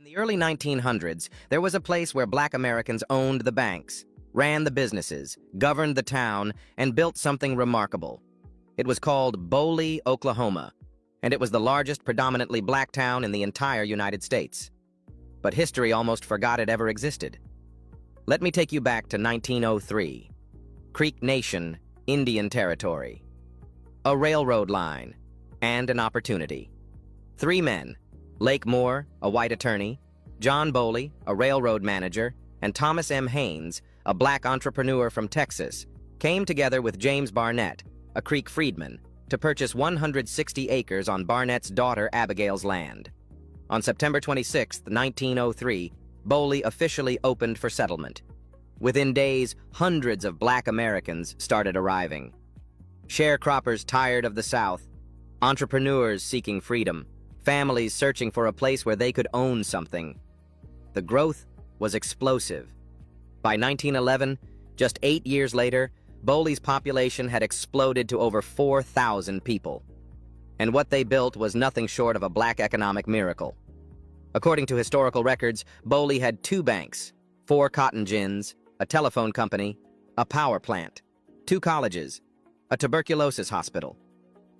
the early 1900s, there was a place where Black Americans owned the banks, ran the businesses, governed the town, and built something remarkable. It was called Boley, Oklahoma, and it was the largest predominantly black town in the entire United States. But history almost forgot it ever existed. Let me take you back to 1903. Creek Nation, Indian Territory. A railroad line, and an opportunity. Three men, Lake Moore, a white attorney, John Boley, a railroad manager, and Thomas M. Haynes, a black entrepreneur from Texas, came together with James Barnett, a Creek freedman, to purchase 160 acres on Barnett's daughter Abigail's land. On September 26, 1903, Boley officially opened for settlement. Within days, hundreds of black Americans started arriving. Sharecroppers tired of the South, entrepreneurs seeking freedom, families searching for a place where they could own something. The growth was explosive. By 1911, just 8 years later, Boley's population had exploded to over 4,000 people. And what they built was nothing short of a black economic miracle. According to historical records, Boley had 2 banks, 4 cotton gins, a telephone company, a power plant, 2 colleges, a tuberculosis hospital,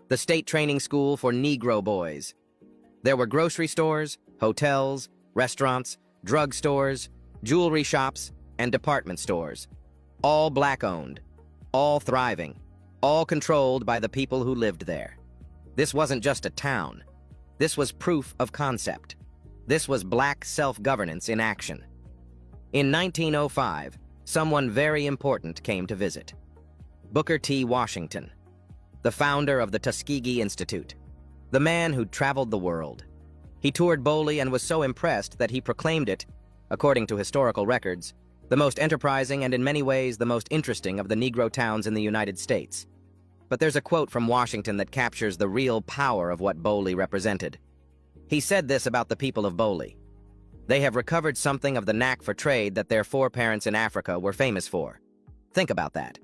the state training school for Negro boys. There were grocery stores, hotels, restaurants, drug stores, jewelry shops, and department stores, all black-owned, all thriving, all controlled by the people who lived there. This wasn't just a town. This was proof of concept. This was black self-governance in action. In 1905, someone very important came to visit. Booker T. Washington, the founder of the Tuskegee Institute, the man who'd traveled the world. He toured Boley and was so impressed that he proclaimed it, according to historical records, the most enterprising and in many ways the most interesting of the Negro towns in the United States. But there's a quote from Washington that captures the real power of what Boley represented. He said this about the people of Boley: "They have recovered something of the knack for trade that their foreparents in Africa were famous for." Think about that.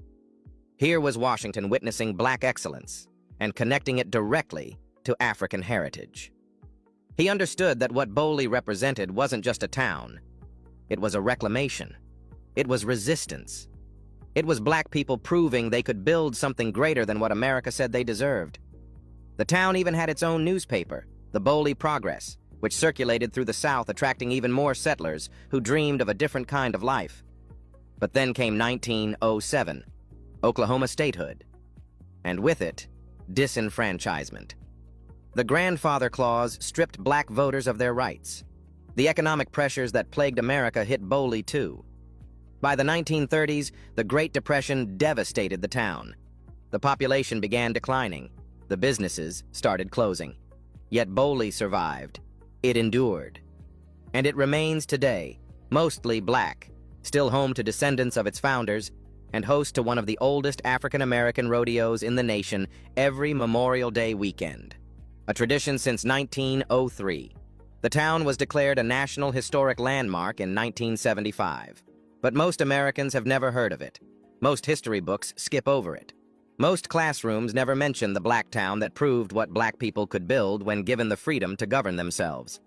Here was Washington witnessing black excellence and connecting it directly to African heritage. He understood that what Boley represented wasn't just a town. It was a reclamation. It was resistance. It was black people proving they could build something greater than what America said they deserved. The town even had its own newspaper, the Boley Progress, which circulated through the South, attracting even more settlers who dreamed of a different kind of life. But then came 1907, Oklahoma statehood, and with it, disenfranchisement. The Grandfather Clause stripped black voters of their rights. The economic pressures that plagued America hit Boley too. By the 1930s, the Great Depression devastated the town. The population began declining. The businesses started closing. Yet Boley survived. It endured. And it remains today, mostly black, still home to descendants of its founders, and host to one of the oldest African-American rodeos in the nation every Memorial Day weekend. A tradition since 1903. The town was declared a National Historic Landmark in 1975. But most Americans have never heard of it. Most history books skip over it. Most classrooms never mention the black town that proved what black people could build when given the freedom to govern themselves.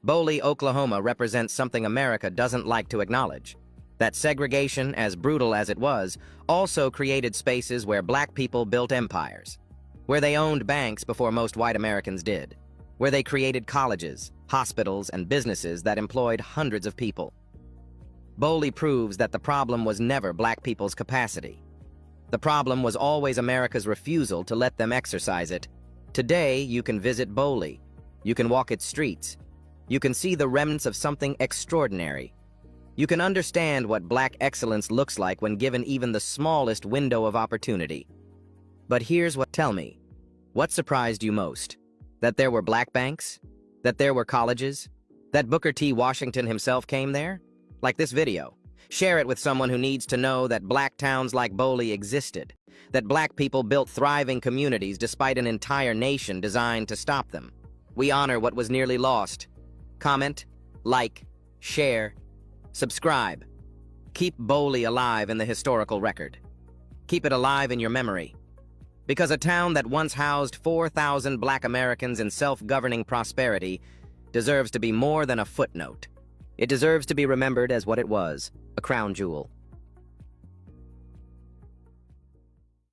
Boley, Oklahoma represents something America doesn't like to acknowledge. That segregation, as brutal as it was, also created spaces where black people built empires, where they owned banks before most white Americans did, where they created colleges, hospitals, and businesses that employed hundreds of people. Boley proves that the problem was never black people's capacity. The problem was always America's refusal to let them exercise it. Today, you can visit Boley. You can walk its streets. You can see the remnants of something extraordinary. You can understand what black excellence looks like when given even the smallest window of opportunity. But here's what, tell me, what surprised you most? That there were black banks? That there were colleges? That Booker T. Washington himself came there? Like this video. Share it with someone who needs to know that black towns like Boley existed, that black people built thriving communities despite an entire nation designed to stop them. We honor what was nearly lost. Comment, like, share, subscribe. Keep Boley alive in the historical record. Keep it alive in your memory. Because a town that once housed 4,000 black Americans in self-governing prosperity deserves to be more than a footnote. It deserves to be remembered as what it was, a crown jewel.